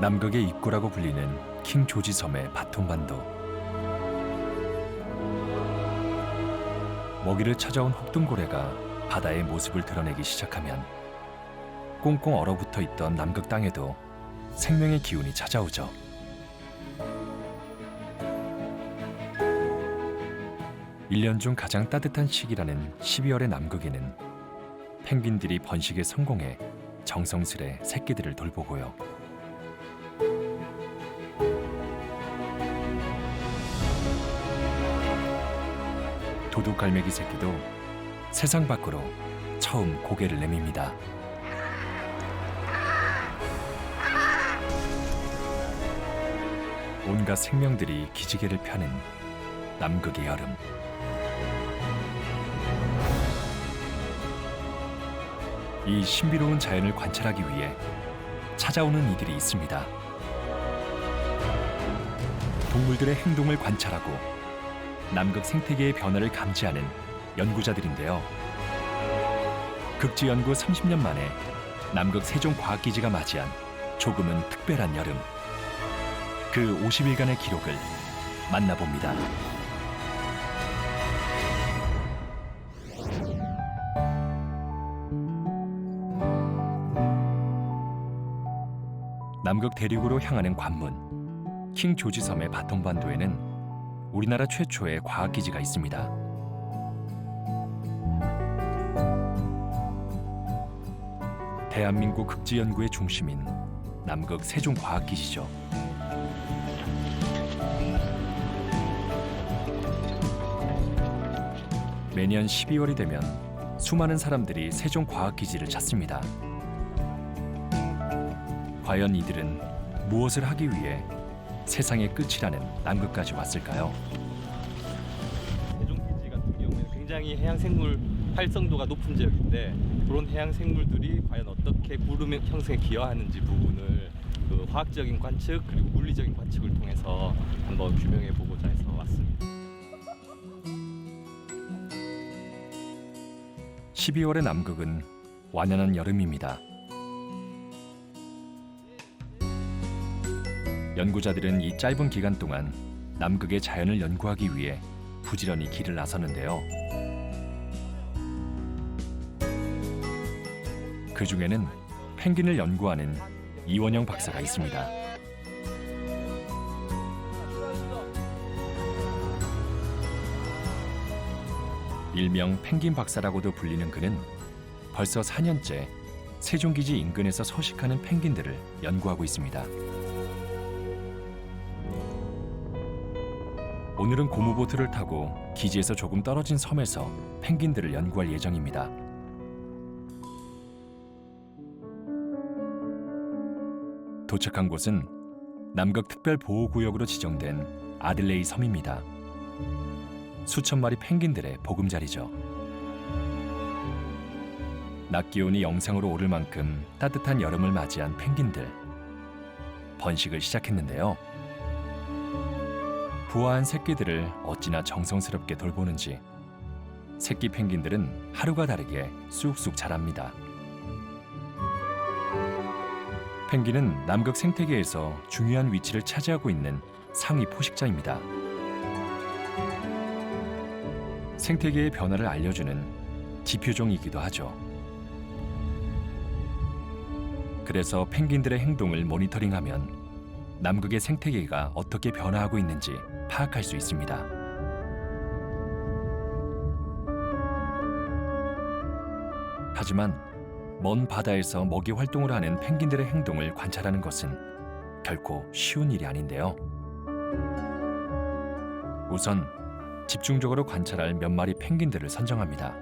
남극의 입구라고 불리는 킹 조지 섬의 바톤반도. 먹이를 찾아온 혹등고래가 바다의 모습을 드러내기 시작하면 꽁꽁 얼어붙어 있던 남극 땅에도 생명의 기운이 찾아오죠. 일 년 중 가장 따뜻한 시기라는 12월의 남극에는 펭귄들이 번식에 성공해 정성스레 새끼들을 돌보고요. 도둑갈매기 새끼도 세상 밖으로 처음 고개를 내밉니다. 온갖 생명들이 기지개를 펴는 남극의 여름. 이 신비로운 자연을 관찰하기 위해 찾아오는 이들이 있습니다. 동물들의 행동을 관찰하고 남극 생태계의 변화를 감지하는 연구자들인데요. 극지연구 30년 만에 남극 세종과학기지가 맞이한 조금은 특별한 여름. 그 50일간의 기록을 만나봅니다. 남극 대륙으로 향하는 관문, 킹 조지 섬의 바톤반도에는 우리나라 최초의 과학기지가 있습니다. 대한민국 극지연구의 중심인 남극 세종과학기지죠. 매년 12월이 되면 수많은 사람들이 세종과학기지를 찾습니다. 과연 이들은 무엇을 하기 위해 세상의 끝이라는 남극까지 왔을까요? 세종기지 같은 경우에는 굉장히 해양생물 활성도가 높은 지역인데 그런 해양생물들이 과연 어떻게 구름 형성에 기여하는지 부분을 그 화학적인 관측 그리고 물리적인 관측을 통해서 한번 규명해 보고자 해서 왔습니다. 12월의 남극은 완연한 여름입니다. 연구자들은 이 짧은 기간 동안 남극의 자연을 연구하기 위해 부지런히 길을 나섰는데요. 그 중에는 펭귄을 연구하는 이원영 박사가 있습니다. 일명 펭귄 박사라고도 불리는 그는 벌써 4년째 세종기지 인근에서 서식하는 펭귄들을 연구하고 있습니다. 오늘은 고무보트를 타고 기지에서 조금 떨어진 섬에서 펭귄들을 연구할 예정입니다. 도착한 곳은 남극 특별보호구역으로 지정된 아들레이 섬입니다. 수천 마리 펭귄들의 보금자리죠. 낮 기온이 영상으로 오를 만큼 따뜻한 여름을 맞이한 펭귄들. 번식을 시작했는데요. 부화한 새끼들을 어찌나 정성스럽게 돌보는지 새끼 펭귄들은 하루가 다르게 쑥쑥 자랍니다. 펭귄은 남극 생태계에서 중요한 위치를 차지하고 있는 상위 포식자입니다. 생태계의 변화를 알려주는 지표종이기도 하죠. 그래서 펭귄들의 행동을 모니터링하면 남극의 생태계가 어떻게 변화하고 있는지 파악할 수 있습니다. 하지만 먼 바다에서 먹이 활동을 하는 펭귄들의 행동을 관찰하는 것은 결코 쉬운 일이 아닌데요. 우선 집중적으로 관찰할 몇 마리 펭귄들을 선정합니다.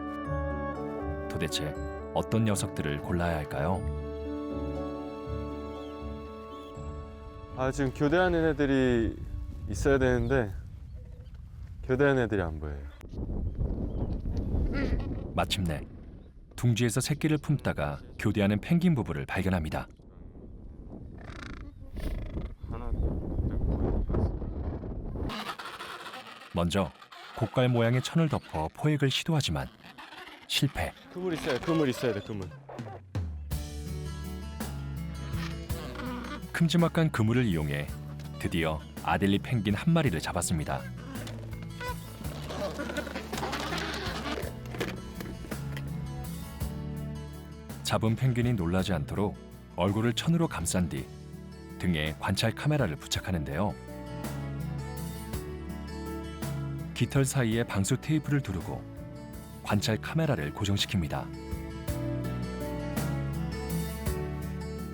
도대체 어떤 녀석들을 골라야 할까요? 지금 교대하는 애들이 있어야 되는데 교대하는 애들이 안 보여요. 마침내 둥지에서 새끼를 품다가 교대하는 펭귄 부부를 발견합니다. 먼저 곡갈 모양의 천을 덮어 포획을 시도하지만 실패. 그물 있어야 돼, 그물. 큼지막한 그물을 이용해 드디어 아델리 펭귄 한 마리를 잡았습니다. 잡은 펭귄이 놀라지 않도록 얼굴을 천으로 감싼 뒤 등에 관찰 카메라를 부착하는데요. 깃털 사이에 방수 테이프를 두르고 관찰 카메라를 고정시킵니다.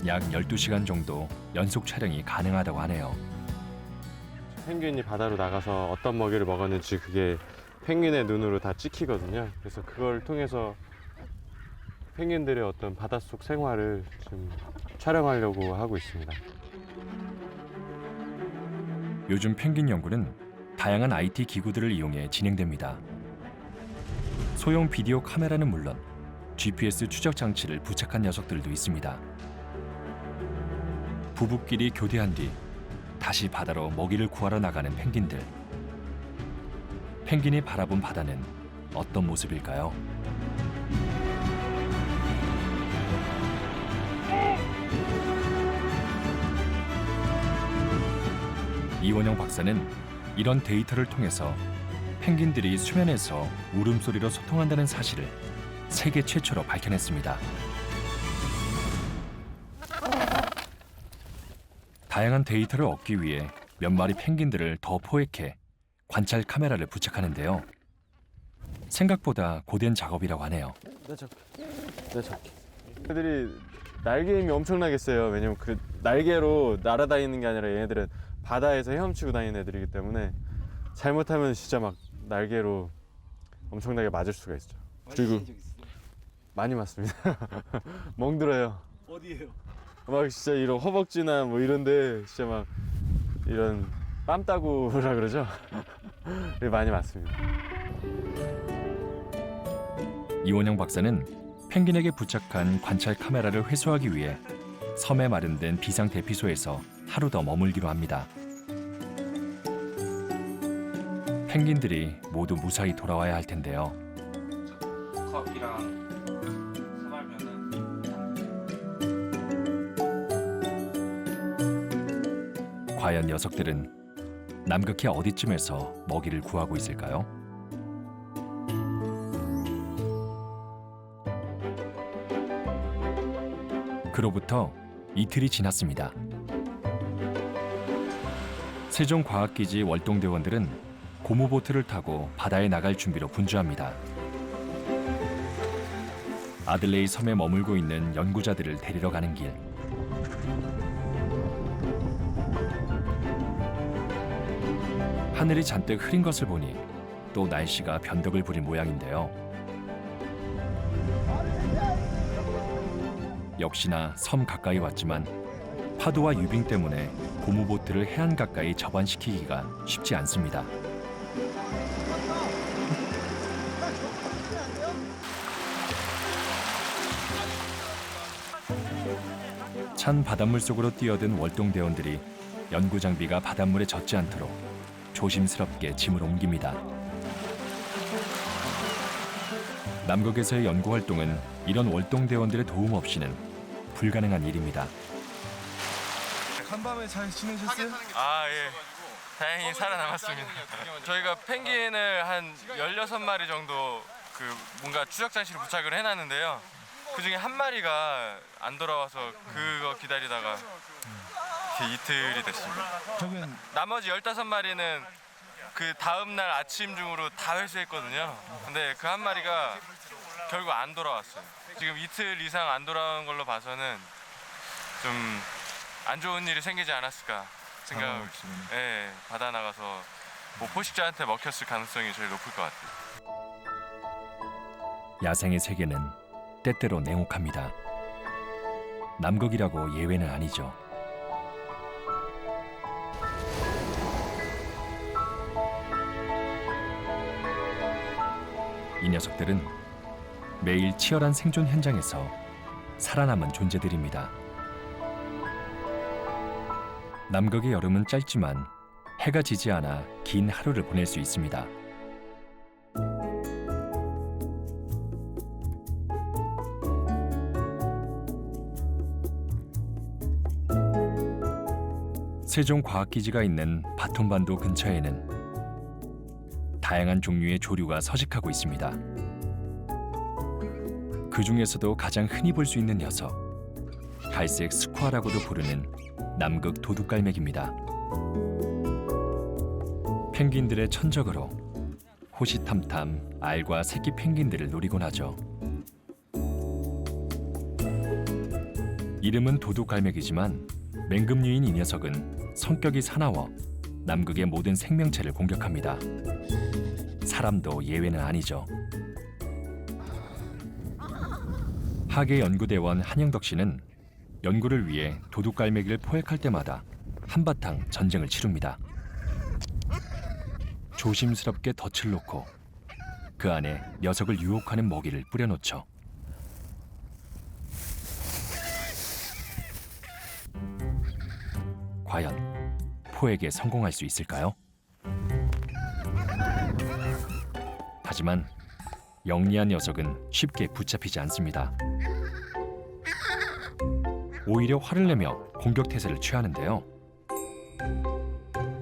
약 12시간 정도 연속 촬영이 가능하다고 하네요. 펭귄이 바다로 나가서 어떤 먹이를 먹었는지 그게 펭귄의 눈으로 다 찍히거든요. 그래서 그걸 통해서 펭귄들의 어떤 바닷속 생활을 좀 촬영하려고 하고 있습니다. 요즘 펭귄 연구는 다양한 IT 기구들을 이용해 진행됩니다. 소형 비디오 카메라는 물론 GPS 추적 장치를 부착한 녀석들도 있습니다. 부부끼리 교대한 뒤 다시 바다로 먹이를 구하러 나가는 펭귄들. 펭귄이 바라본 바다는 어떤 모습일까요? 이원영 박사는 이런 데이터를 통해서 펭귄들이 수면에서 울음소리로 소통한다는 사실을 세계 최초로 밝혀냈습니다. 다양한 데이터를 얻기 위해 몇 마리 펭귄들을 더 포획해 관찰 카메라를 부착하는데요. 생각보다 고된 작업이라고 하네요. 내 잡기. 애들이 날개 힘이 엄청나게 세요. 왜냐면 그 날개로 날아다니는 게 아니라 얘네들은 바다에서 헤엄치고 다니는 애들이기 때문에 잘못하면 진짜 막 날개로 엄청나게 맞을 수가 있죠. 그리고 많이 맞습니다. 멍들어요. 어디에요? 막 진짜 이런 허벅지나 뭐 이런데 진짜 막 이런 뺨따구라 그러죠. 많이 맞습니다. 이원영 박사는 펭귄에게 부착한 관찰 카메라를 회수하기 위해 섬에 마련된 비상 대피소에서 하루 더 머물기로 합니다. 펭귄들이 모두 무사히 돌아와야 할 텐데요. 커피랑 사발면은 과연 녀석들은 남극해 어디쯤에서 먹이를 구하고 있을까요? 그로부터 이틀이 지났습니다. 세종과학기지 월동대원들은 고무보트를 타고 바다에 나갈 준비로 분주합니다. 아들레이 섬에 머물고 있는 연구자들을 데리러 가는 길. 하늘이 잔뜩 흐린 것을 보니 또 날씨가 변덕을 부린 모양인데요. 역시나 섬 가까이 왔지만 파도와 유빙 때문에 고무보트를 해안 가까이 접안시키기가 쉽지 않습니다. 찬 바닷물 속으로 뛰어든 월동대원들이 연구 장비가 바닷물에 젖지 않도록 조심스럽게 짐을 옮깁니다. 남극에서의 연구 활동은 이런 월동대원들의 도움 없이는 불가능한 일입니다. 한밤에 잘 지내셨어요? 아, 예. 다행히 살아남았습니다. 저희가 펭귄을 한 16마리 정도 뭔가 추적 장치를 부착을 해놨는데요. 그 중에 한 마리가 안 돌아와서 그거 기다리다가 이틀이 됐습니다. 저긴 나머지 15마리는 그 다음날 아침 중으로 다 회수했거든요. 근데 그 한 마리가 결국 안 돌아왔어요. 지금 이틀 이상 안 돌아온 걸로 봐서는 좀 안 좋은 일이 생기지 않았을까 생각하고 있습니다. 예, 바다 나가서 뭐 포식자한테 먹혔을 가능성이 제일 높을 것 같아요. 야생의 세계는 때때로 냉혹합니다. 남극이라고 예외는 아니죠. 이 녀석들은 매일 치열한 생존 현장에서 살아남은 존재들입니다. 남극의 여름은 짧지만 해가 지지 않아 긴 하루를 보낼 수 있습니다. 세종과학기지가 있는 바톤반도 근처에는 다양한 종류의 조류가 서식하고 있습니다. 그 중에서도 가장 흔히 볼 수 있는 녀석, 갈색 스쿼라고도 부르는 남극 도둑갈매기입니다. 펭귄들의 천적으로 호시탐탐 알과 새끼 펭귄들을 노리곤 하죠. 이름은 도둑갈매기지만 맹금류인 이 녀석은 성격이 사나워 남극의 모든 생명체를 공격합니다. 사람도 예외는 아니죠. 하계연구대원 한영덕 씨는 연구를 위해 도둑갈매기를 포획할 때마다 한바탕 전쟁을 치릅니다. 조심스럽게 덫을 놓고 그 안에 녀석을 유혹하는 먹이를 뿌려놓죠. 과연 포획에 성공할 수 있을까요? 하지만 영리한 녀석은 쉽게 붙잡히지 않습니다. 오히려 화를 내며 공격 태세를 취하는데요.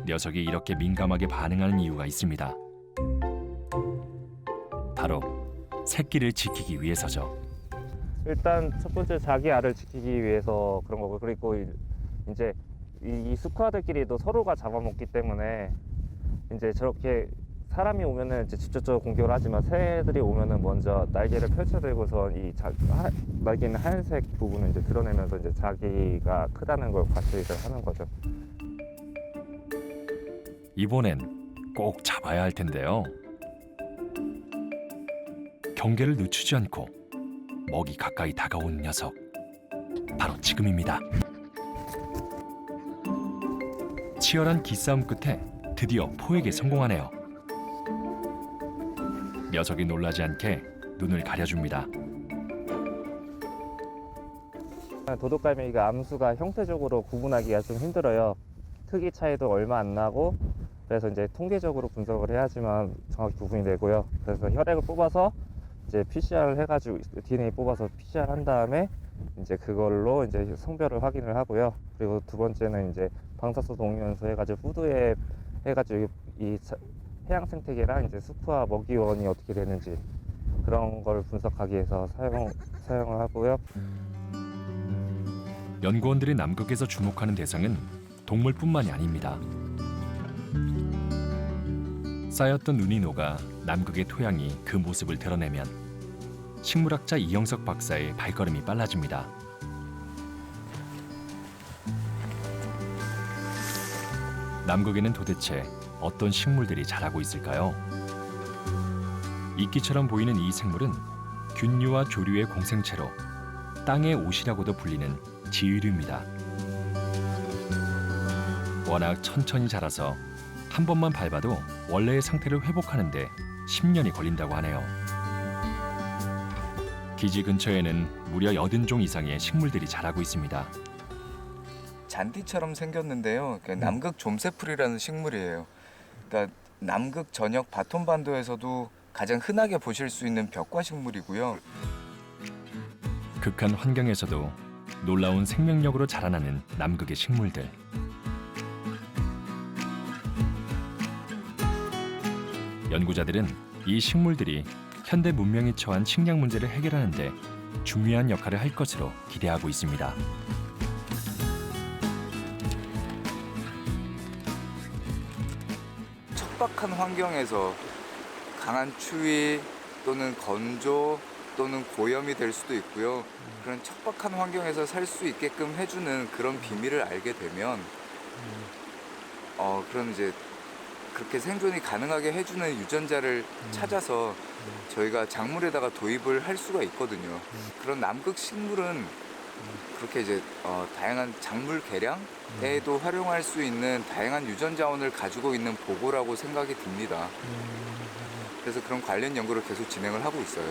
녀석이 이렇게 민감하게 반응하는 이유가 있습니다. 바로 새끼를 지키기 위해서죠. 일단 첫 번째 자기 알을 지키기 위해서 그런 거고, 그리고 이제 이 스쿼드끼리도 서로가 잡아먹기 때문에 이제 저렇게 사람이 오면은 이제 직접적으로 공격을 하지만 새들이 오면은 먼저 날개를 펼쳐들고서 날개 있는 하얀색 부분을 이제 드러내면서 이제 자기가 크다는 걸 과시를 하는 거죠. 이번엔 꼭 잡아야 할 텐데요. 경계를 늦추지 않고 먹이 가까이 다가오는 녀석, 바로 지금입니다. 치열한 기싸움 끝에 드디어 포획에 성공하네요. 녀석이 놀라지 않게 눈을 가려줍니다. 도둑갈매기가 암수가 형태적으로 구분하기가 좀 힘들어요. 크기 차이도 얼마 안 나고, 그래서 이제 통계적으로 분석을 해야지만 정확히 구분이 되고요. 그래서 혈액을 뽑아서 이제 PCR을 해가지고 DNA 뽑아서 PCR 한 다음에 이제 그걸로 이제 성별을 확인을 하고요. 그리고 두 번째는 이제 방사수 동위원소 해가지고 푸드에 해가지고 이 해양 생태계랑 이제 스쿠와 먹이원이 어떻게 되는지 그런 걸 분석하기 위해서 사용을 하고요. 연구원들이 남극에서 주목하는 대상은 동물뿐만이 아닙니다. 쌓였던 눈이 녹아 남극의 토양이 그 모습을 드러내면 식물학자 이영석 박사의 발걸음이 빨라집니다. 남극에는 도대체 어떤 식물들이 자라고 있을까요? 이끼처럼 보이는 이 생물은 균류와 조류의 공생체로 땅의 옷이라고도 불리는 지유류입니다. 워낙 천천히 자라서 한 번만 밟아도 원래의 상태를 회복하는데 10년이 걸린다고 하네요. 기지 근처에는 무려 80종 이상의 식물들이 자라고 있습니다. 잔디처럼 생겼는데요. 남극 좀새풀이라는 식물이에요. 그러니까 남극 전역 바톤반도에서도 가장 흔하게 보실 수 있는 벽과 식물이고요. 극한 환경에서도 놀라운 생명력으로 자라나는 남극의 식물들. 연구자들은 이 식물들이 현대 문명이 처한 식량 문제를 해결하는 데 중요한 역할을 할 것으로 기대하고 있습니다. 척박한 환경에서 강한 추위 또는 건조 또는 고염이 될 수도 있고요. 그런 척박한 환경에서 살 수 있게끔 해주는 그런 비밀을 알게 되면 그런 이제 그렇게 생존이 가능하게 해주는 유전자를 찾아서 저희가 작물에다가 도입을 할 수가 있거든요. 그런 남극 식물은 그렇게 이제 다양한 작물 개량에도 활용할 수 있는 다양한 유전 자원을 가지고 있는 보고라고 생각이 듭니다. 그래서 그런 관련 연구를 계속 진행을 하고 있어요.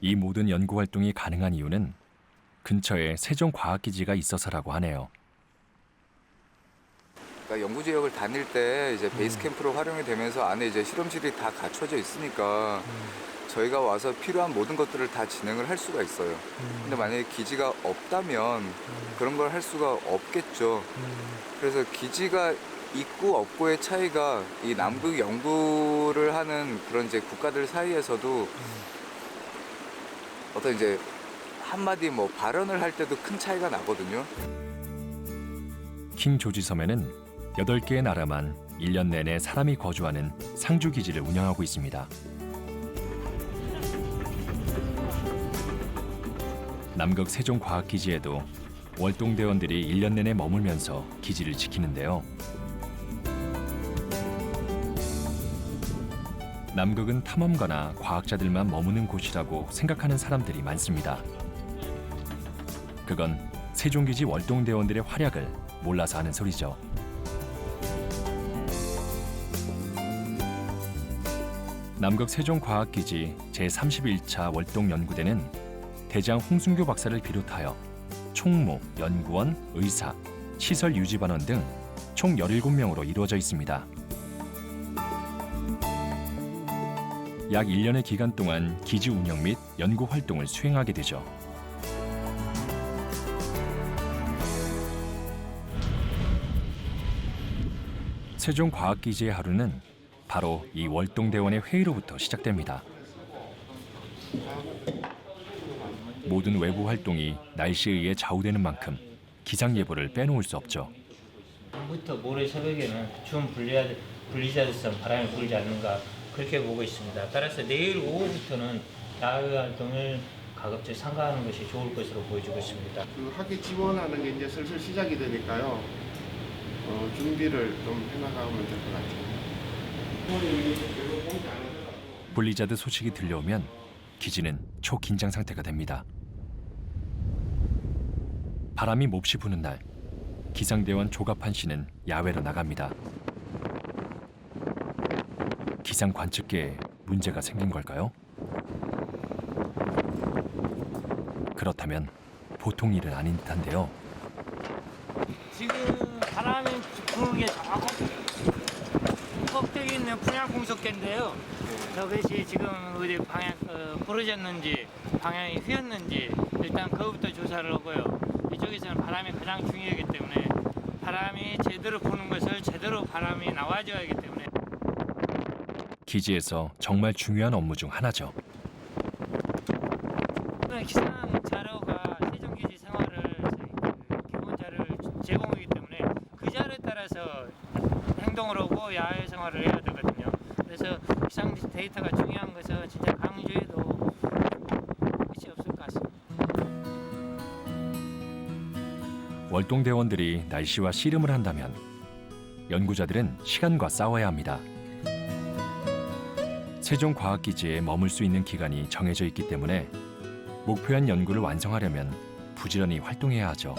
이 모든 연구 활동이 가능한 이유는 근처에 세종과학기지가 있어서라고 하네요. 그러니까 연구 지역을 다닐 때 이제 베이스 캠프로 활용이 되면서 안에 이제 실험실이 다 갖춰져 있으니까 저희가 와서 필요한 모든 것들을 다 진행을 할 수가 있어요. 근데 만약에 기지가 없다면 그런 걸 할 수가 없겠죠. 그래서 기지가 있고 없고의 차이가 이 남극 연구를 하는 그런 이제 국가들 사이에서도 어떤 이제 한마디 뭐 발언을 할 때도 큰 차이가 나거든요. 킹 조지 섬에는 8개의 나라만 1년 내내 사람이 거주하는 상주 기지를 운영하고 있습니다. 남극 세종과학기지에도 월동대원들이 1년 내내 머물면서 기지를 지키는데요. 남극은 탐험가나 과학자들만 머무는 곳이라고 생각하는 사람들이 많습니다. 그건 세종기지 월동대원들의 활약을 몰라서 하는 소리죠. 남극 세종과학기지 제31차 월동연구대는 대장 홍순교 박사를 비롯하여 총무, 연구원, 의사, 시설 유지반원 등 총 17명으로 이루어져 있습니다. 약 1년의 기간 동안 기지 운영 및 연구 활동을 수행하게 되죠. 세종과학기지의 하루는 바로 이 월동대원의 회의로부터 시작됩니다. 모든 외부 활동이 날씨에 의해 좌우되는 만큼 기상 예보를 빼놓을 수 없죠. 부터 모레 새벽에는 좀 분리자드성 바람이 불지 않는가 그렇게 보고 있습니다. 따라서 내일 오후부터는 야외 활동을 가급적 삼가하는 것이 좋을 것으로 보여지고 있습니다. 그 학위 지원하는 게 이제 슬슬 시작이 되니까요. 준비를 좀 해나가면 될 것 같아요. 블리자드 소식이 들려오면 기지는 초긴장 상태가 됩니다. 바람이 몹시 부는 날, 기상대원 조갑한 씨는 야외로 나갑니다. 기상 관측계에 문제가 생긴 걸까요? 그렇다면 보통 일은 아닌 듯한데요. 지금 바람이 부는 게 꼭대기 있는 분양 공석계인데요. 저것이 지금 어디 방향 부러졌는지 방향이 휘었는지 일단 그것부터 조사를 하고요. 이쪽에서는 바람이 가장 중요하기 때문에 바람이 제대로 부는 것을 제대로 바람이 나와줘야 하기 때문에 기지에서 정말 중요한 업무 중 하나죠. 기상 자료가 세종기지 생활을 기본 자료를 제공하기 때문에 그 자료에 따라서 행동을 하고 야외 생활을 해야 되거든요. 그래서 기상 데이터가 중요한 것은 진짜 강조해도 끝이 없을 것 같습니다. 월동대원들이 날씨와 씨름을 한다면 연구자들은 시간과 싸워야 합니다. 세종과학기지에 머물 수 있는 기간이 정해져 있기 때문에 목표한 연구를 완성하려면 부지런히 활동해야 하죠.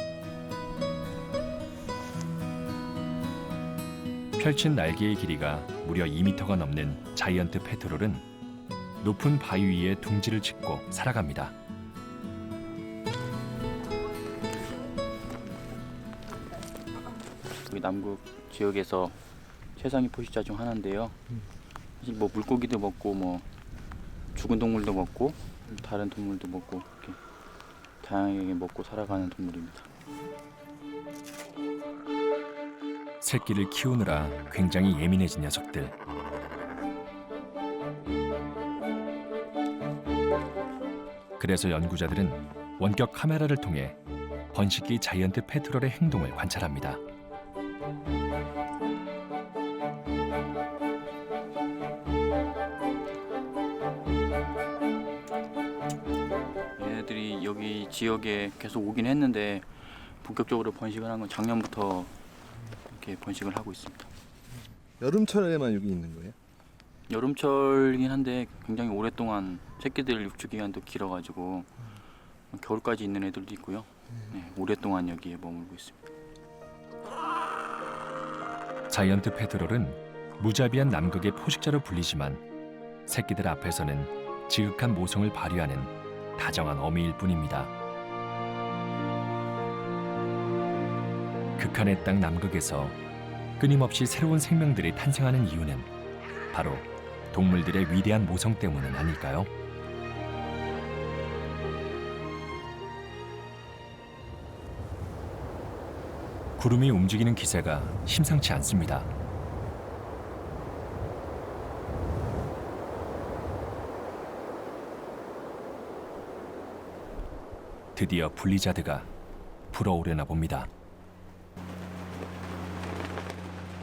펼친 날개의 길이가 무려 2m가 넘는 자이언트 페트롤은 높은 바위 위에 둥지를 짓고 살아갑니다. 여기 남극 지역에서 최상위 포식자 중 하나인데요. 사실 뭐 물고기도 먹고 뭐 죽은 동물도 먹고 다른 동물도 먹고 이렇게 다양하게 먹고 살아가는 동물입니다. 새끼를 키우느라 굉장히 예민해진 녀석들. 그래서 연구자들은 원격 카메라를 통해 번식기 자이언트 페트롤의 행동을 관찰합니다. 얘네들이 여기 지역에 계속 오긴 했는데 본격적으로 번식을 한 건 작년부터 이렇게 번식을 하고 있습니다. 여름철에만 여기 있는 거예요? 여름철이긴 한데 굉장히 오랫동안 새끼들 육주 기간도 길어가지고 겨울까지 있는 애들도 있고요. 네, 오랫동안 여기에 머물고 있습니다. 자이언트 페트롤은 무자비한 남극의 포식자로 불리지만 새끼들 앞에서는 지극한 모성을 발휘하는 다정한 어미일 뿐입니다. 극한의 땅 남극에서 끊임없이 새로운 생명들이 탄생하는 이유는 바로 동물들의 위대한 모성 때문은 아닐까요? 구름이 움직이는 기세가 심상치 않습니다. 드디어 블리자드가 불어오려나 봅니다.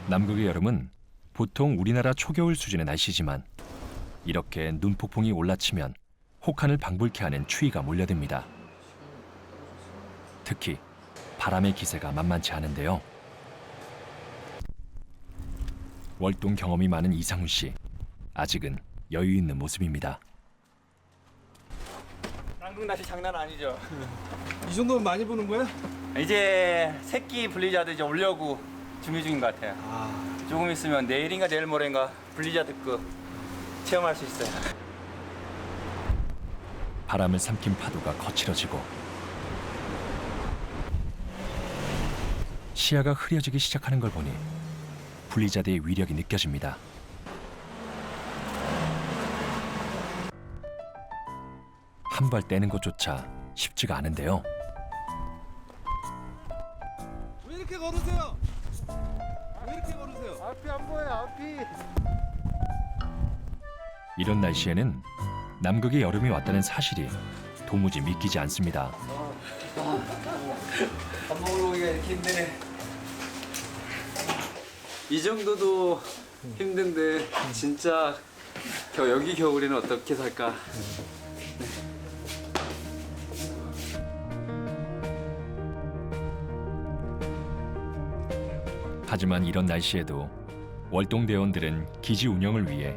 남극의 여름은 보통 우리나라 초겨울 수준의 날씨지만 이렇게 눈폭풍이 올라치면 혹한을 방불케 하는 추위가 몰려듭니다. 특히 바람의 기세가 만만치 않은데요. 월동 경험이 많은 이상훈 씨, 아직은 여유 있는 모습입니다. 남극 날씨 장난 아니죠. 이 정도면 많이 부는 거야? 이제 새끼 블리자드 이제 오려고 준비 중인 것 같아요. 조금 있으면 내일인가 내일 모레인가 블리자드급 체험할 수 있어요. 바람을 삼킨 파도가 거칠어지고 시야가 흐려지기 시작하는 걸 보니 블리자드의 위력이 느껴집니다. 한 발 떼는 것조차 쉽지가 않은데요. 왜 이렇게 걸으세요? 왜 이렇게 걸으세요? 앞이 안 보여, 앞이. 이런 날씨에는 남극의 여름이 왔다는 사실이 도무지 믿기지 않습니다. 밥 먹으러 오기가 이렇게 힘드네. 이 정도도 힘든데 진짜 여기 겨울에는 어떻게 살까? 하지만 이런 날씨에도 월동 대원들은 기지 운영을 위해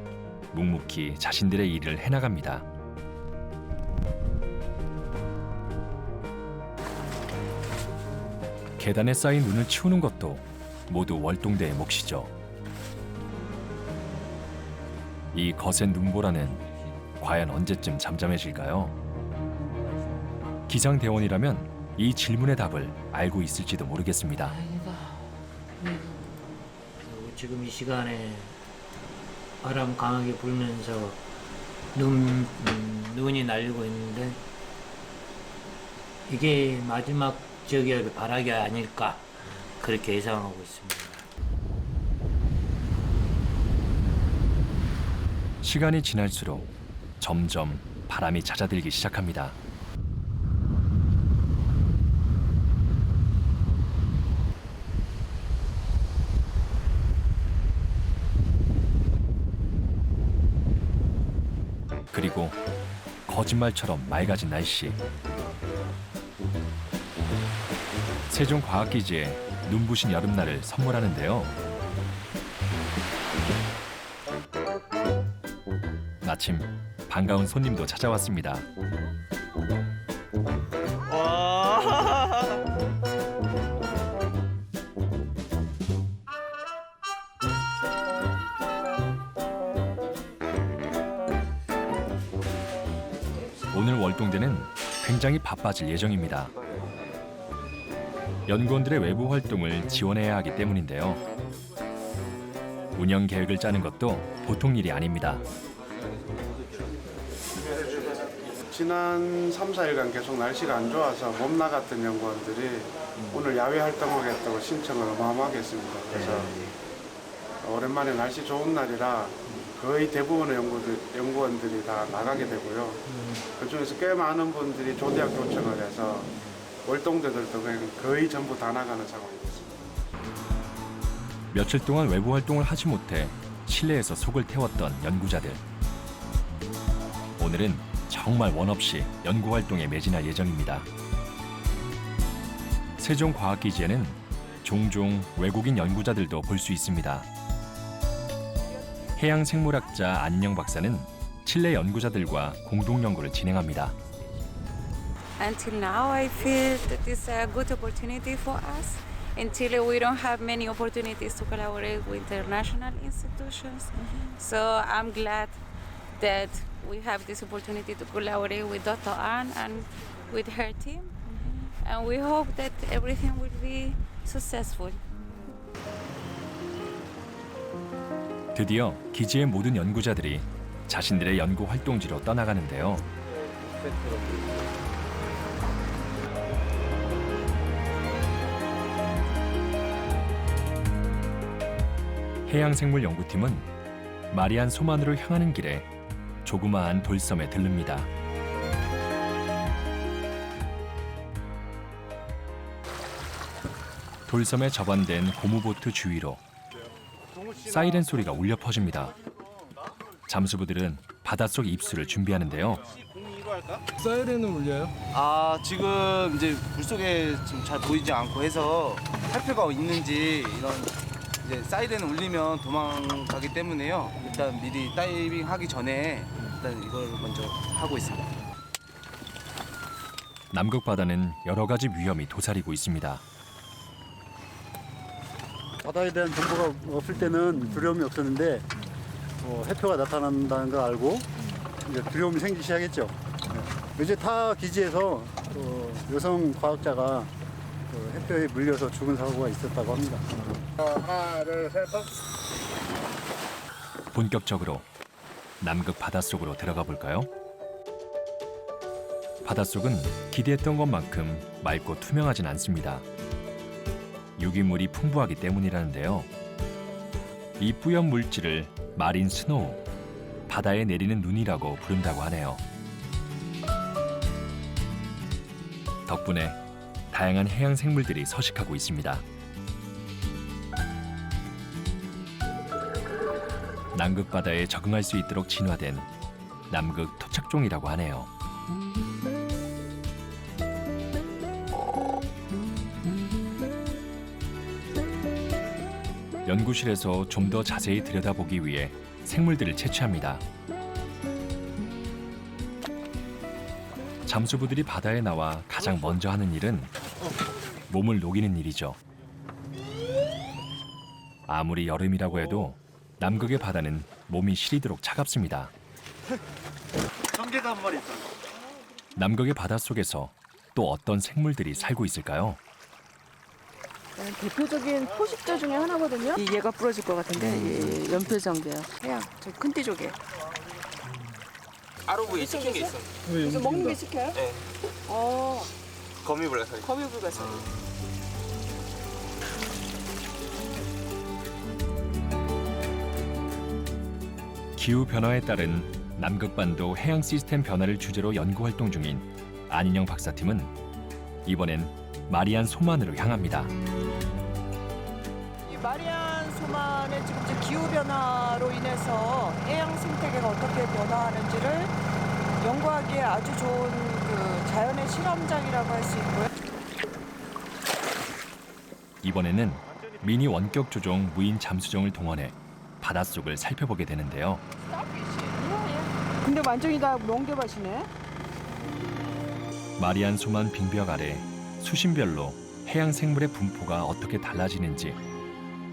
묵묵히 자신들의 일을 해나갑니다. 계단에 쌓인 눈을 치우는 것도 모두 월동대의 몫이죠. 이 거센 눈보라는 과연 언제쯤 잠잠해질까요? 기상대원이라면 이 질문의 답을 알고 있을지도 모르겠습니다. 지금 이 시간에 바람 강하게 불면서 눈이 날리고 있는데 이게 마지막 저기의 발악이 아닐까 그렇게 예상하고 있습니다. 시간이 지날수록 점점 바람이 잦아들기 시작합니다. 그리고 거짓말처럼 맑아진 날씨. 세종과학기지에 눈부신 여름날을 선물하는데요. 마침 반가운 손님도 찾아왔습니다. 오늘 월동대는 굉장히 바빠질 예정입니다. 연구원들의 외부 활동을 지원해야 하기 때문인데요. 운영 계획을 짜는 것도 보통 일이 아닙니다. 지난 3, 4일간 계속 날씨가 안 좋아서 못 나갔던 연구원들이 오늘 야외 활동하겠다고 신청을 어마어마하게 했습니다. 그래서 오랜만에 날씨 좋은 날이라 거의 대부분의 연구원들이 다 나가게 되고요. 그중에서 꽤 많은 분들이 조대학 요청을 해서 월동대들도 거의 전부 다 나가는 상황이었습니다. 며칠 동안 외부 활동을 하지 못해 실내에서 속을 태웠던 연구자들. 오늘은 정말 원 없이 연구 활동에 매진할 예정입니다. 세종과학기지에는 종종 외국인 연구자들도 볼 수 있습니다. 해양생물학자 안녕 박사는 칠레 연구자들과 공동 연구를 진행합니다. Until now, I feel that it's a good opportunity for us. In Chile, we don't have many opportunities to collaborate with international institutions. So I'm glad that we have this opportunity to collaborate with Dr. Ann and with her team. And we hope that everything will be successful. 드디어 기지의 모든 연구자들이 자신들의 연구 활동지로 떠나가는데요. 해양생물연구팀은 마리안 소만으로 향하는 길에 조그마한 돌섬에 들릅니다. 돌섬에 접안된 고무보트 주위로 사이렌 소리가 울려 퍼집니다. 잠수부들은 바닷속 입수를 준비하는데요. 사이렌은 울려요? 아, 지금 이제 물속에 지금 잘 보이지 않고 해서 살펴가 있는지 이런 이제 사이렌 울리면 도망가기 때문에요. 일단 미리 다이빙 하기 전에 일단 이걸 먼저 하고 있습니다. 남극 바다는 여러 가지 위험이 도사리고 있습니다. 바다에 대한 정보가 없을 때는 두려움이 없었는데 해표가 나타난다는 걸 알고 이제 두려움이 생기기 시작했죠. 이제 타 기지에서 여성 과학자가 해표에 물려서 죽은 사고가 있었다고 합니다. 하나, 둘, 셋, 본격적으로 남극 바닷속으로 들어가 볼까요? 바닷속은 기대했던 것만큼 맑고 투명하진 않습니다. 유기물이 풍부하기 때문이라는데요. 이 뿌연 물질을 마린 스노우, 바다에 내리는 눈이라고 부른다고 하네요. 덕분에 다양한 해양 생물들이 서식하고 있습니다. 남극 바다에 적응할 수 있도록 진화된 남극 토착종이라고 하네요. 연구실에서 좀 더 자세히 들여다보기 위해 생물들을 채취합니다. 잠수부들이 바다에 나와 가장 먼저 하는 일은 몸을 녹이는 일이죠. 아무리 여름이라고 해도 남극의 바다는 몸이 시리도록 차갑습니다. 전개가 한 마리 있다. 남극의 바닷속에서 또 어떤 생물들이 살고 있을까요? 대표적인 포식자 중에 하나거든요. 얘가 부러질 것 같은데 연필정개요. 해양 저 큰띠 조개. 아로브에 시킨 게 있어. 그래서 먹는 게 시켜요? 네. 거미불가사리. 거미불가사리. 기후 변화에 따른 남극반도 해양 시스템 변화를 주제로 연구 활동 중인 안인영 박사팀은 이번엔 마리안 소만으로 향합니다. 이 마리안 소만의 지금 이제 기후 변화로 인해서 해양 생태계가 어떻게 변화하는지를 연구하기에 아주 좋은 그 자연의 실험장이라고 할 수 있고요. 이번에는 미니 원격 조종 무인 잠수정을 동원해 바닷속을 살펴보게 되는데요. 근데 완전히 다 멍게밭이네. 마리안 소만 빙벽 아래 수심별로 해양 생물의 분포가 어떻게 달라지는지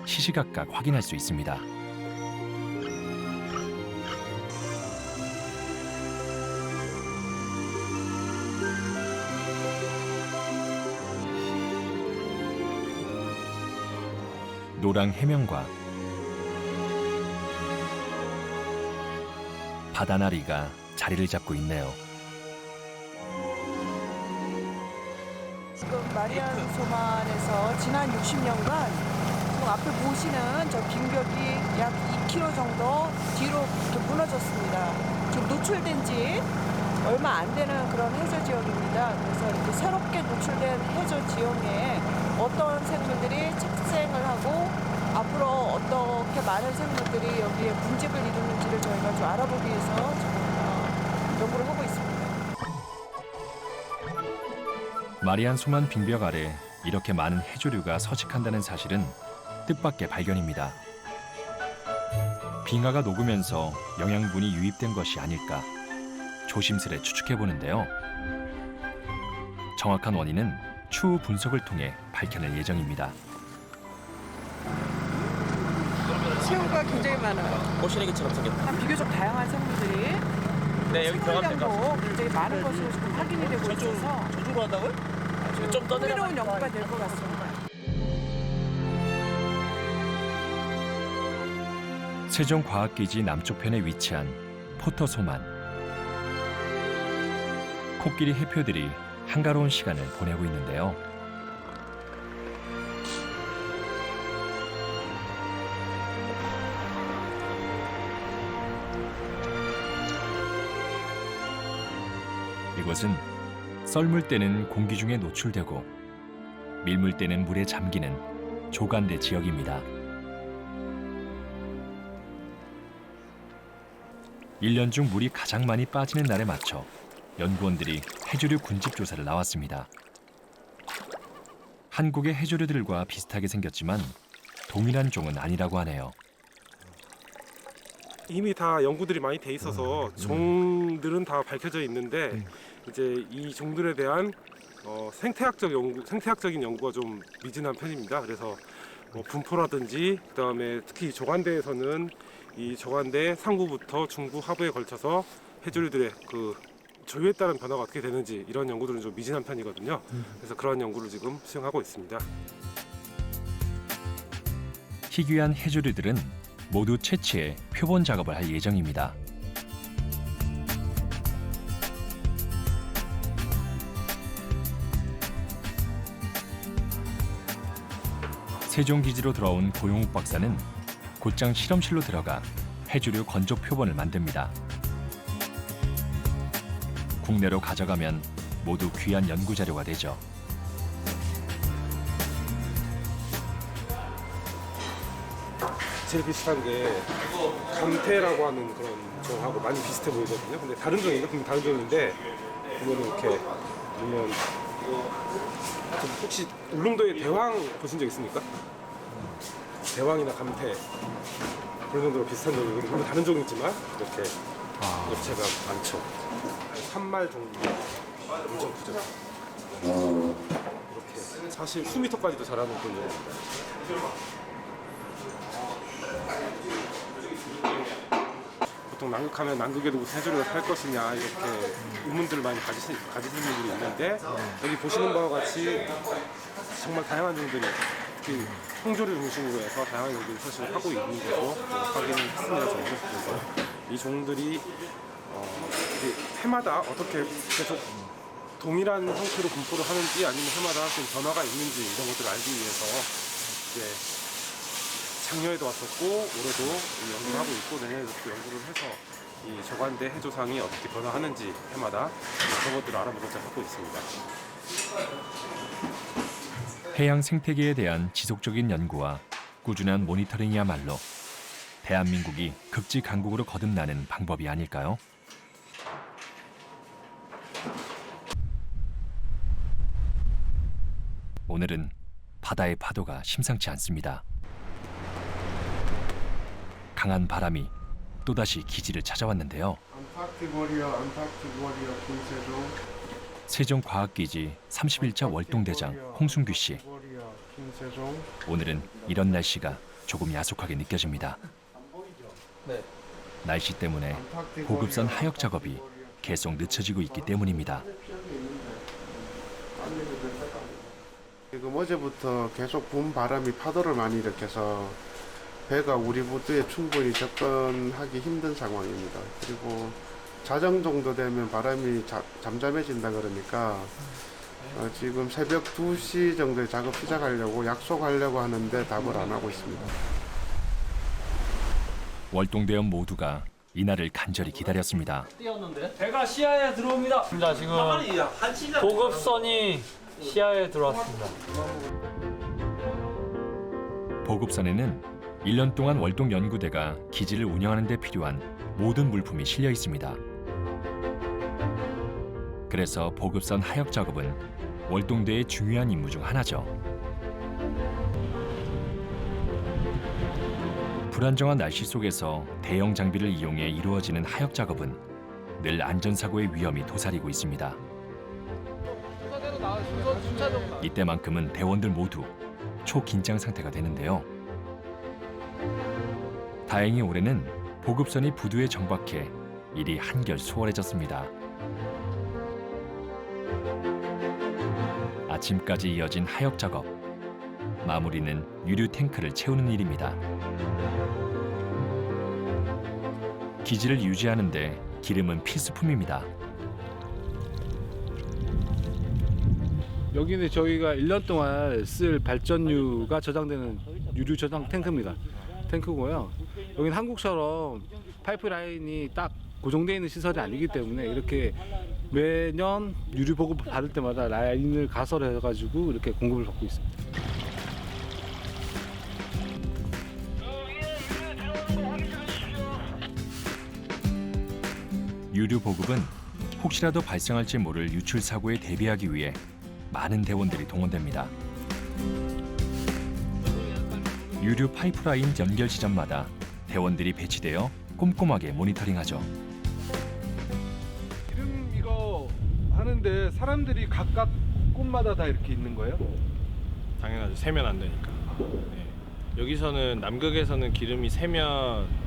시시각각 확인할 수 있습니다. 노랑 해명과 바다나리가 자리를 잡고 있네요. 지금 마리안 소만에서 지난 60년간 지금 앞에 보시는 저 빙벽이 약 2km 정도 뒤로 이렇게 무너졌습니다. 지금 노출된 지 얼마 안 되는 그런 해저 지역입니다. 그래서 이렇게 새롭게 노출된 해저 지역에 어떤 생물들이 착생을 하고 앞으로 어떻게 많은 생물들이 여기에 분집을 이루는지를 저희가 좀 알아보기 위해서 지금 연구를 하고 있습니다. 마리안 소만 빙벽 아래 이렇게 많은 해조류가 서식한다는 사실은 뜻밖의 발견입니다. 빙하가 녹으면서 영양분이 유입된 것이 아닐까 조심스레 추측해 보는데요. 정확한 원인은 추후 분석을 통해 밝혀낼 예정입니다. 새우가 굉장히 많아요. 호시래기처럼 생겼다. 비교적 다양한 생물들이 네, 여기 들어가면 될것 생물량도 굉장히 많은 것으로 지금 확인이 되고 있어서 저쪽으로 한다고요? 좀 흥미로운 연구가 될 것 같습니다. 세종과학기지 남쪽편에 위치한 포터소만. 코끼리 해표들이 한가로운 시간을 보내고 있는데요. 이곳은 썰물 때는 공기 중에 노출되고 밀물 때는 물에 잠기는 조간대 지역입니다. 1년 중 물이 가장 많이 빠지는 날에 맞춰 연구원들이 해조류 군집 조사를 나왔습니다. 한국의 해조류들과 비슷하게 생겼지만 동일한 종은 아니라고 하네요. 이미 다 연구들이 많이 돼 있어서 종들은 다 밝혀져 있는데 이제 이 종들에 대한 생태학적인 연구가 좀 미진한 편입니다. 그래서 분포라든지 그다음에 특히 조간대에서는 이 조간대 상부부터 중부 하부에 걸쳐서 해조류들의 그 조류에 따른 변화가 어떻게 되는지 이런 연구들은 좀 미진한 편이거든요. 그래서 그런 연구를 지금 수행하고 있습니다. 희귀한 해조류들은 모두 채취해 표본 작업을 할 예정입니다. 세종기지로 돌아온 고용욱 박사는 곧장 실험실로 들어가 해조류 건조 표본을 만듭니다. 국내로 가져가면 모두 귀한 연구 자료가 되죠. 제일 비슷한 게 감태라고 하는 그런 종하고 많이 비슷해 보이거든요. 근데 다른 종이에요. 근데 다른 종인데 보면 이렇게 보면 혹시 울릉도에 대왕 보신 적 있습니까? 대왕이나 감태 그런 정도로 비슷한 종이고 물론 다른 종이지만 이렇게 엽체가 많죠. 산말 종류 엄청 크죠. 이렇게 사실 수미터까지도 자라는 그런 종입니다. 보통 남극하면 남극에도 무슨 해조류가 살 것이냐 이렇게 의문들을 많이 가지시는 분들이 있는데 여기 보시는 바와 같이 정말 다양한 종들이 특히 홍조류 중심으로 해서 다양한 종들이 서식을 하고 있는 것으로 확인했습니다. 저는. 그래서 이 종들이 해마다 어떻게 계속 동일한 형태로 분포를 하는지 아니면 해마다 좀 변화가 있는지 이런 것들을 알기 위해서 이제 작년에도 왔었고 올해도 연구를 하고 있고 내년에도 또 연구를 해서 이 조간대 해조상이 어떻게 변화하는지 해마다 그런 것들을 알아보고자 하고 있습니다. 해양 생태계에 대한 지속적인 연구와 꾸준한 모니터링이야말로 대한민국이 극지강국으로 거듭나는 방법이 아닐까요? 오늘은 바다의 파도가 심상치 않습니다. 강한 바람이 또다시 기지를 찾아왔는데요. 세종과학기지 31차 월동대장 홍순규 씨. 오늘은 이런 날씨가 조금 야속하게 느껴집니다. 날씨 때문에 보급선 하역 작업이 계속 늦춰지고 있기 때문입니다. 지금 어제부터 계속 붐 바람이 파도를 많이 일으켜서 배가 우리 부두에 충분히 접근하기 힘든 상황입니다. 그리고 자정 정도 되면 바람이 잠잠해진다 그러니까 지금 새벽 2시 정도에 작업 시작하려고 약속하려고 하는데 답을 안 하고 있습니다. 월동대원 모두가 이날을 간절히 기다렸습니다. 배가 시야에 들어옵니다. 지금 보급선이 시야에 들어왔습니다. 보급선에는 1년 동안 월동연구대가 기지를 운영하는 데 필요한 모든 물품이 실려 있습니다. 그래서 보급선 하역 작업은 월동대의 중요한 임무 중 하나죠. 불안정한 날씨 속에서 대형 장비를 이용해 이루어지는 하역 작업은 늘 안전사고의 위험이 도사리고 있습니다. 이때만큼은 대원들 모두 초긴장 상태가 되는데요. 다행히 올해는 보급선이 부두에 정박해 일이 한결 수월해졌습니다. 아침까지 이어진 하역 작업. 마무리는 유류 탱크를 채우는 일입니다. 기지를 유지하는 데 기름은 필수품입니다. 여기는 저희가 1년 동안 쓸 발전유가 저장되는 유류 저장 탱크입니다. 탱크고요. 여기는 한국처럼 파이프라인이 딱 고정되어 있는 시설이 아니기 때문에 이렇게 매년 유류 보급 받을 때마다 라인을 가설해가지고 이렇게 공급을 받고 있습니다. 유류 보급은 혹시라도 발생할지 모를 유출 사고에 대비하기 위해 많은 대원들이 동원됩니다. 유류 파이프라인 연결 지점마다 대원들이 배치되어 꼼꼼하게 모니터링하죠. 기름 이거 하는데 사람들이 각각 곳마다 다 이렇게 있는 거예요? 당연하죠. 새면 안 되니까. 네. 여기서는 남극에서는 기름이 새면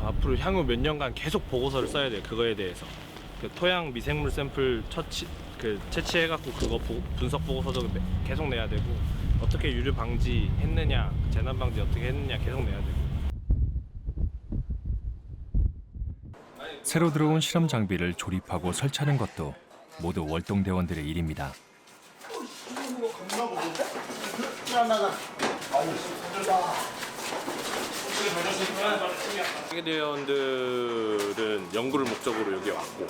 앞으로 향후 몇 년간 계속 보고서를 써야 돼요. 그거에 대해서 그 토양 미생물 샘플 채취해갖고 그거 분석 보고서도 계속 내야 되고 어떻게 유류 방지했느냐, 재난 방지 어떻게 했느냐 계속 내야 되고. 새로 들어온 실험 장비를 조립하고 설치하는 것도 모두 월동대원들의 일입니다. 대원들은 연구를 목적으로 여기 왔고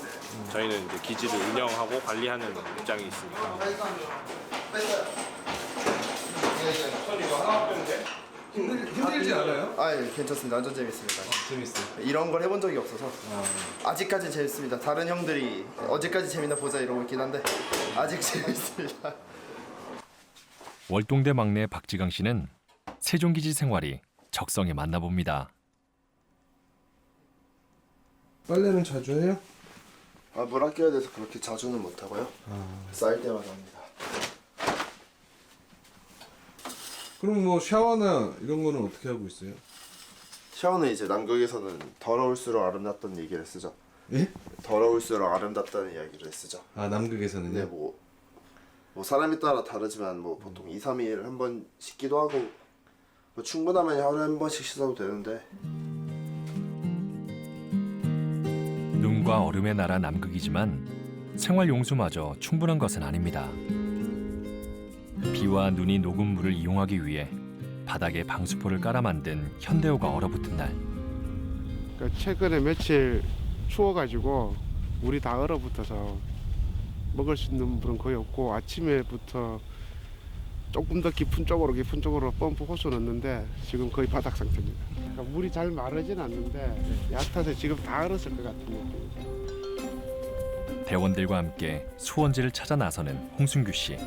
저희는 이제 기지를 운영하고 관리하는 입장이 있습니다. 힘들지 않아요? 예, 괜찮습니다. 완전 재밌습니다. 재밌어요. 이런 걸 해본 적이 없어서 아직까지 재밌습니다. 다른 형들이 어제까지 재밌나 보자 이러고 있긴 한데 아직 재밌습니다. 월동대 막내 박지강 씨는 세종기지 생활이 적성에 맞나 봅니다. 빨래는 자주 해요? 물 아껴야 돼서 그렇게 자주는 못하고요. 쌓일 때마다 합니다. 그럼 뭐 샤워나 이런 거는 어떻게 하고 있어요? 샤워는 이제 남극에서는 더러울수록 아름답다는 얘기를 쓰죠. 예? 더러울수록 아름답다는 이야기를 쓰죠. 아, 남극에서는요? 네, 뭐 사람에 따라 다르지만 뭐 보통 2, 3일 한 번 씻기도 하고 뭐 충분하면 하루에 한 번씩 씻어도 되는데. 눈과 얼음의 나라 남극이지만 생활 용수마저 충분한 것은 아닙니다. 비와 눈이 녹은 물을 이용하기 위해 바닥에 방수포를 깔아 만든 현대호가 얼어붙은 날. 그러니까 최근에 며칠 추워가지고 물이 다 얼어붙어서 먹을 수 있는 물은 거의 없고 아침에부터 조금 더 깊은 쪽으로 펌프 호수 넣는데 지금 거의 바닥 상태입니다. 그러니까 물이 잘 마르진 않는데 얕아서 지금 다 얼었을 것 같은 느낌. 대원들과 함께 수원지를 찾아 나서는 홍순규 씨.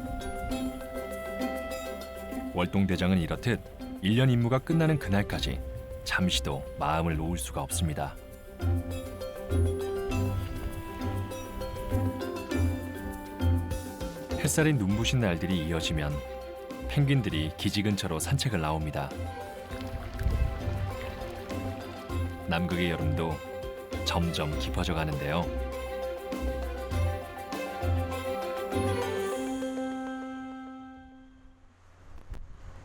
월동대장은 이렇듯 1년 임무가 끝나는 그날까지 잠시도 마음을 놓을 수가 없습니다. 햇살이 눈부신 날들이 이어지면 펭귄들이 기지 근처로 산책을 나옵니다. 남극의 여름도 점점 깊어져 가는데요.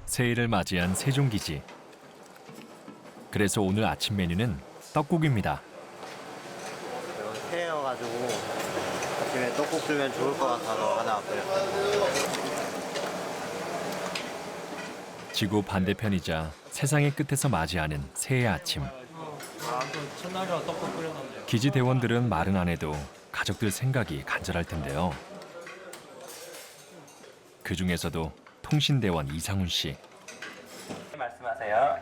새해를 맞이한 세종기지. 그래서 오늘 아침 메뉴는 떡국입니다. 새해여가지고 아침에 떡국 주면 좋을 것 같아서 하나 왔고요. 지구 반대편이자 세상의 끝에서 맞이하는 새해 아침. 첫날이라 떡국 끓여놨네요. 기지 대원들은 말은 안 해도 가족들 생각이 간절할 텐데요. 그 중에서도 통신대원 이상훈 씨. 말씀하세요.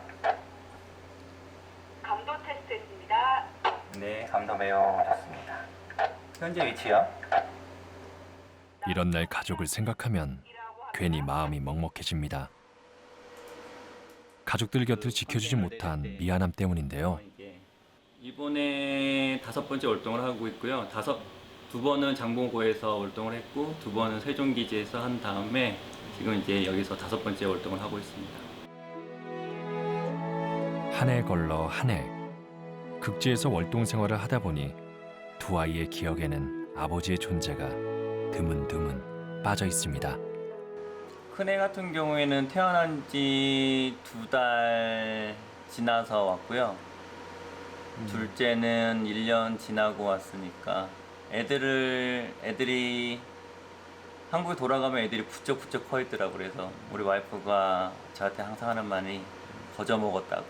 감도 테스트했습니다. 네, 감도 매우 좋습니다. 현재 위치요? 이런 날 가족을 생각하면 괜히 마음이 먹먹해집니다. 가족들 곁을 지켜주지 못한 미안함 때문인데요. 이번에 5번째 월동을 하고 있고요. 두 번은 장봉고에서 월동을 했고 2번은 세종기지에서 한 다음에 지금 이제 여기서 5번째 월동을 하고 있습니다. 한 해 걸러 한 해. 극지에서 월동 생활을 하다 보니 두 아이의 기억에는 아버지의 존재가 드문드문 빠져 있습니다. 큰애 같은 경우에는 태어난 지 2달 지나서 왔고요. 둘째는 1년 지나고 왔으니까 애들이 한국에 돌아가면 애들이 부쩍부쩍 커 있더라고요. 그래서 우리 와이프가 저한테 항상 하는 말이 거저 먹었다고.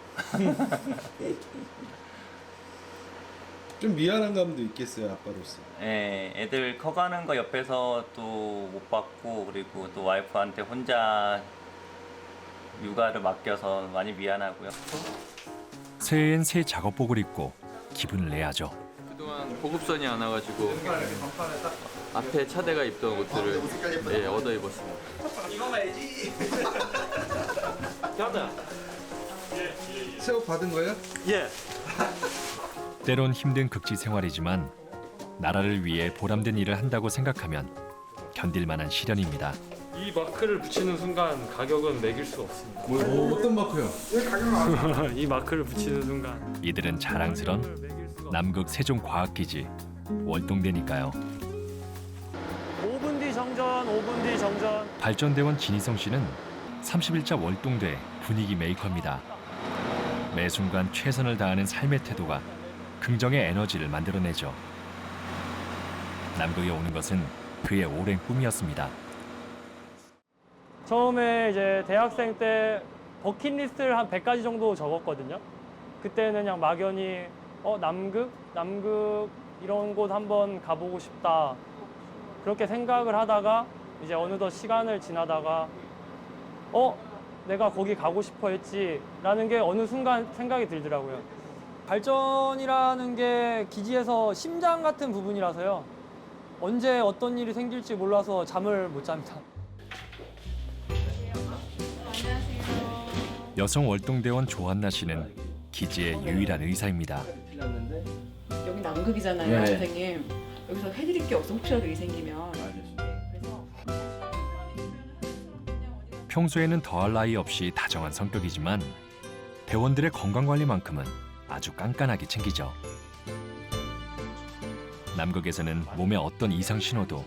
좀 미안한 감도 있겠어요, 아빠로서. 예, 애들 커가는 거 옆에서 또 못 봤고 그리고 또 와이프한테 혼자 육아를 맡겨서 많이 미안하고요. 새해엔 새 작업복을 입고 기분을 내야죠. 그동안 보급선이 안 와가지고 앞에 차대가 입던 옷들을 얻어 입었습니다. 이거 봐야지. 새 옷 받은 거예요? 예. 때론 힘든 극지 생활이지만 나라를 위해 보람된 일을 한다고 생각하면 견딜 만한 시련입니다. 이 마크를 붙이는 순간 가격은 매길 수 없습니다. 어떤 마크요? 이 마크를 붙이는 순간 이들은 자랑스런 남극 세종과학기지 월동대니까요. 5분 뒤 정전, 5분 뒤 정전. 발전대원 진희성 씨는 30일자 월동대 분위기 메이커입니다. 매 순간 최선을 다하는 삶의 태도가 긍정의 에너지를 만들어내죠. 남극에 오는 것은 그의 오랜 꿈이었습니다. 처음에 이제 대학생 때 버킷리스트를 한 100가지 정도 적었거든요. 그때는 그냥 막연히 남극 이런 곳 한번 가보고 싶다. 그렇게 생각을 하다가 이제 어느덧 시간을 지나다가 내가 거기 가고 싶어 했지라는 게 어느 순간 생각이 들더라고요. 발전이라는 게 기지에서 심장 같은 부분이라서요. 언제 어떤 일이 생길지 몰라서 잠을 못 잡니다. 여성 월동대원 조한나 씨는 기지의 유일한 의사입니다. 여기 남극이잖아요, 네. 선생님. 여기서 해드릴 게 없어, 혹시라도 일이 생기면. 평소에는 더할 나위 없이 다정한 성격이지만 대원들의 건강관리만큼은 아주 깐깐하게 챙기죠. 남극에서는 몸에 어떤 이상 신호도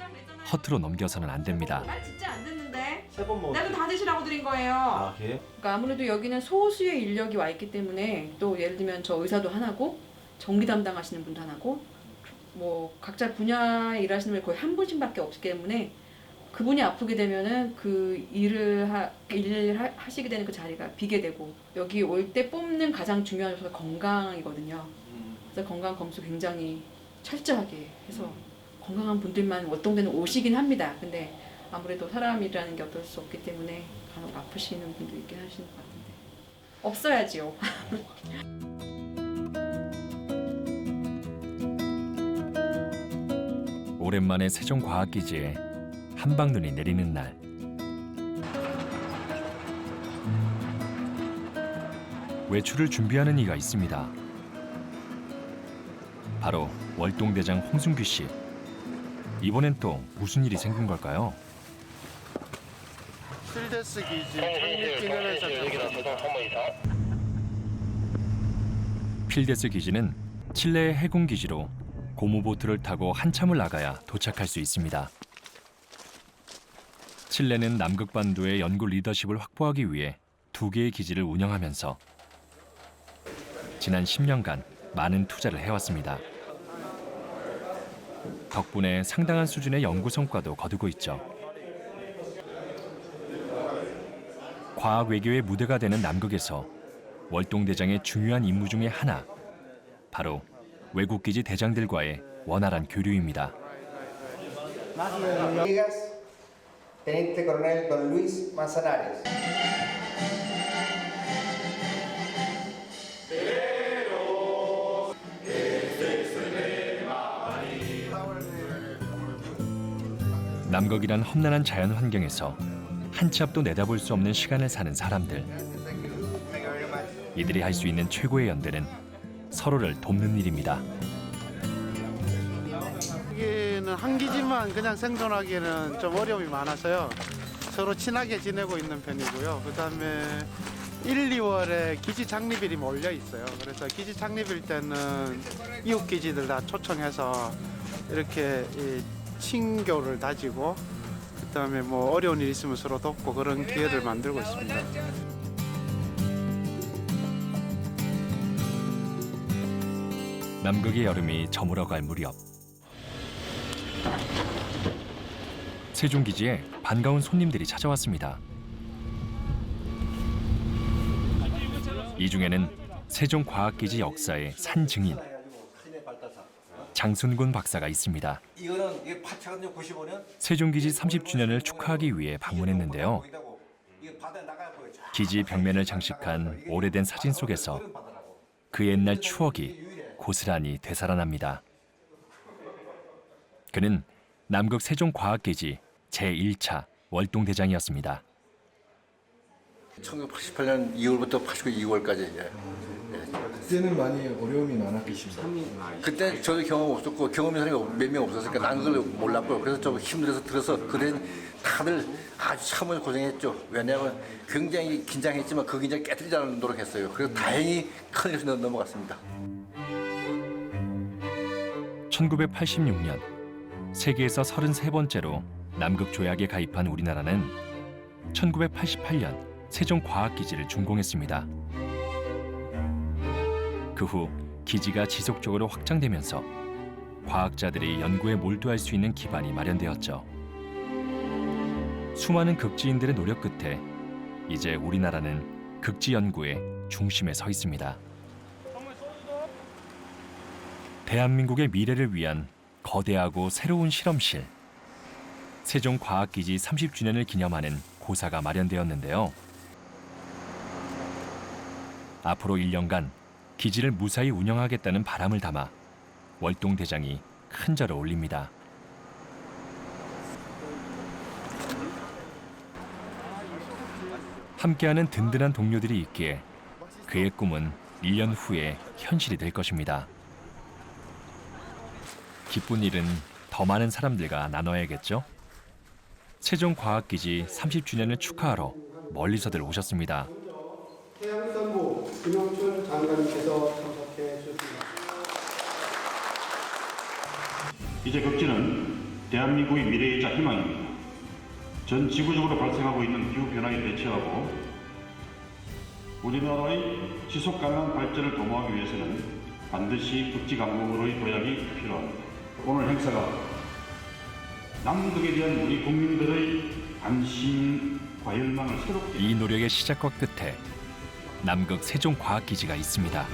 허투루 넘겨서는 안 됩니다. 말 진짜 안 듣는데? 뭐 나도 다 드시라고 드린 거예요. 그러니까 아무래도 여기는 소수의 인력이 와 있기 때문에 또 예를 들면 저 의사도 하나고 전기 담당하시는 분도 하나고 뭐 각자 분야에 일하시는 분이 거의 한 분씩밖에 없기 때문에 그분이 아프게 되면은 그 일을 하시게 되는 그 자리가 비게 되고 여기 올 때 뽑는 가장 중요한 요소가 건강이거든요. 그래서 건강 검수 굉장히 철저하게 해서 건강한 분들만 월동대는 오시긴 합니다. 근데 아무래도 사람이라는 게 어쩔 수 없기 때문에 간혹 아프시는 분도 있긴 하시는 것 같은데 없어야지요. 오랜만에 세종과학기지에 한방눈이 내리는 날. 외출을 준비하는 이가 있습니다. 바로 월동대장 홍순규 씨. 이번엔 또 무슨 일이 생긴 걸까요? 필데스 기지 창립 기념회사 장소입니다. 필데스 기지는 칠레의 해군 기지로 고무보트를 타고 한참을 나가야 도착할 수 있습니다. 칠레는 남극반도의 연구 리더십을 확보하기 위해 2개의 기지를 운영하면서 지난 10년간 많은 투자를 해왔습니다. 덕분에 상당한 수준의 연구 성과도 거두고 있죠. 과학 외교의 무대가 되는 남극에서 월동대장의 중요한 임무 중에 하나, 바로 외국기지 대장들과의 원활한 교류입니다. Teniente Coronel Don Luis Manzanares. 남극이란 험난한 자연 환경에서 한 치 앞도 내다볼 수 없는 시간을 사는 사람들. 이들이 할 수 있는 최고의 연대는 서로를 돕는 일입니다. 여기는 한 기지만 그냥 생존하기에는 좀 어려움이 많아서요. 서로 친하게 지내고 있는 편이고요. 그다음에 1, 2월에 기지 창립일이 몰려 있어요. 그래서 기지 창립일 때는 이웃 기지들 다 초청해서 이렇게 친교를 다지고 그다음에 뭐 어려운 일 있으면 서로 돕고 그런 기회를 만들고 있습니다. 남극의 여름이 저물어갈 무렵 세종기지에 반가운 손님들이 찾아왔습니다. 이 중에는 세종과학기지 역사의 산 증인 장순곤 박사가 있습니다. 이거는 이게 파차거든요. 95년. 세종기지 30주년을 축하하기 위해 방문했는데요. 기지 벽면을 장식한 오래된 사진 속에서 그 옛날 추억이 고스란히 되살아납니다. 그는 남극 세종과학기지 제1차 월동대장이었습니다. 1988년 2월부터 89년 2월까지. 그때는 많이 어려움이 많았겠습니다. 그때 저도 경험 없었고 경험이 사람이 몇 명 없었으니까 나는 그걸 몰랐고요. 그래서 좀 힘들어서 들어서 그땐 다들 아주 참으로 고생했죠. 왜냐하면 굉장히 긴장했지만 그 긴장 깨뜨리자는 노력했어요. 그래서 다행히 큰일에서 넘어갔습니다. 1986년 세계에서 33번째로 남극 조약에 가입한 우리나라는 1988년 세종과학기지를 준공했습니다. 그 후 기지가 지속적으로 확장되면서 과학자들이 연구에 몰두할 수 있는 기반이 마련되었죠. 수많은 극지인들의 노력 끝에 이제 우리나라는 극지 연구의 중심에 서 있습니다. 대한민국의 미래를 위한 거대하고 새로운 실험실. 세종과학기지 30주년을 기념하는 고사가 마련되었는데요. 앞으로 1년간 기지를 무사히 운영하겠다는 바람을 담아 월동대장이 큰 절을 올립니다. 함께하는 든든한 동료들이 있기에 그의 꿈은 1년 후에 현실이 될 것입니다. 기쁜 일은 더 많은 사람들과 나눠야겠죠? 세종과학기지 30주년을 축하하러 멀리서들 오셨습니다. 해양수산부 김영춘 장관님께서 참석해 주셨습니다. 이제 극지는 대한민국의 미래이자 희망입니다. 전 지구적으로 발생하고 있는 기후변화에 대처하고 우리나라의 지속가능한 발전을 도모하기 위해서는 반드시 극지 강국으로의 도약이 필요합니다. 오늘 행사가 남극에 대한 우리 국민들의 관심과 열망을 새롭게 이 노력의 시작과 끝에 남극 세종과학기지가 있습니다.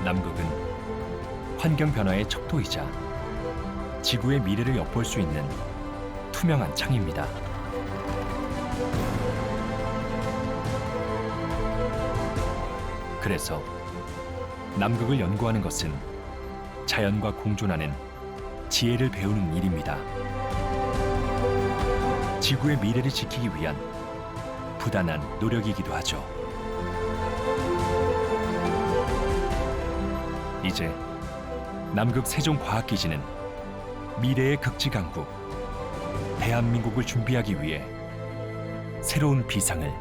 남극은 환경 변화의 척도이자 지구의 미래를 엿볼 수 있는 투명한 창입니다. 그래서 남극을 연구하는 것은 자연과 공존하는 지혜를 배우는 일입니다. 지구의 미래를 지키기 위한 부단한 노력이기도 하죠. 이제 남극 세종과학기지는 미래의 극지강국 대한민국을 준비하기 위해 새로운 비상을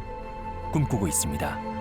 꿈꾸고 있습니다.